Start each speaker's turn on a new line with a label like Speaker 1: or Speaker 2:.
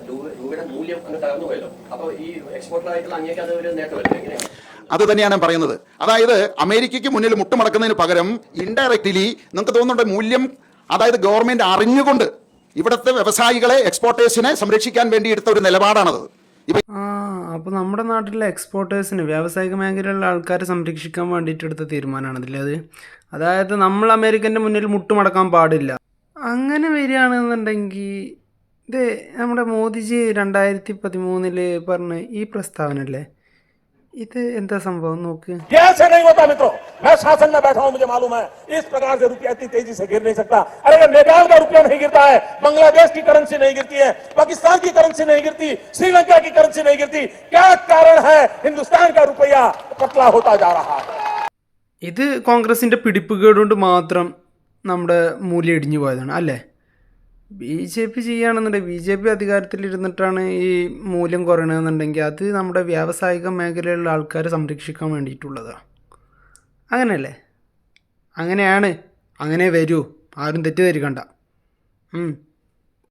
Speaker 1: രൂപയുടെ മൂല്യം അങ്ങ് തകർന്നു പോയല്ലോ. അപ്പോൾ ഈ എക്സ്പോർട്ടറായിട്ടുള്ള അങ്ങേക്ക് അത് ഒരു നേട്ടമല്ലേ? എങ്ങനെയാണ്?
Speaker 2: അത് തന്നെയാണ് ഞാൻ പറയുന്നത്. അതായത് അമേരിക്കയ്ക്ക് മുന്നിൽ മുട്ടുമടക്കുന്നതിന് പകരം ഇൻഡയറക്റ്റ്ലി നിങ്ങൾക്ക് തോന്നുന്നുണ്ട് മൂല്യം, അതായത് ഗവൺമെന്റ് അറിഞ്ഞുകൊണ്ട് ഇവിടുത്തെ വ്യവസായികളെ, എക്സ്പോർട്ടേഴ്സിനെ സംരക്ഷിക്കാൻ വേണ്ടി എടുത്ത ഒരു നിലപാടാണത്.
Speaker 3: അപ്പോൾ നമ്മുടെ നാട്ടിലെ എക്സ്പോർട്ടേഴ്സിന്, വ്യാവസായിക മേഖലയിലുള്ള ആൾക്കാരെ സംരക്ഷിക്കാൻ വേണ്ടിയിട്ട് എടുത്ത തീരുമാനമാണതില്ലേ അത്? അതായത് നമ്മൾ അമേരിക്കൻ്റെ മുന്നിൽ മുട്ടുമടക്കാൻ പാടില്ല. അങ്ങനെ വരികയാണെന്നുണ്ടെങ്കിൽ ഇത് നമ്മുടെ മോദിജി 2013 പറഞ്ഞ ഈ പ്രസ്താവന അല്ലേ, ഇത് എന്താ സംഭവം നോക്ക്.
Speaker 4: ऐसे नहीं होता मित्रों, मैं शासन में बैठा हूं, मुझे मालूम है इस प्रकार से रुपया इतनी तेजी से गिर नहीं सकता। अरे नेपाल का रुपया नहीं गिरता है, बांग्लादेश की करेंसी नहीं गिरती है, पाकिस्तान की करेंसी नहीं गिरती, श्रीलंका की करेंसी नहीं गिरती। क्या कारण है हिंदुस्तान का रुपया पतला होता जा रहा है?
Speaker 3: ഇത് കോൺഗ്രസിൻ്റെ പിടിപ്പുകേട് കൊണ്ട് മാത്രം നമ്മുടെ മൂല്യം ഇടിഞ്ഞു പോയതാണ് അല്ലേ? BJP ചെയ്യുകയാണെന്നുണ്ടെങ്കിൽ, BJP അധികാരത്തിലിരുന്നിട്ടാണ് ഈ മൂല്യം കുറയണമെന്നുണ്ടെങ്കിൽ അത് നമ്മുടെ വ്യാവസായിക മേഖലയിലുള്ള ആൾക്കാരെ സംരക്ഷിക്കാൻ വേണ്ടിയിട്ടുള്ളതാണ്. അങ്ങനെയല്ലേ? അങ്ങനെയാണ്, അങ്ങനെ വരൂ, ആരും തെറ്റിദ്ധരിക്കണ്ട.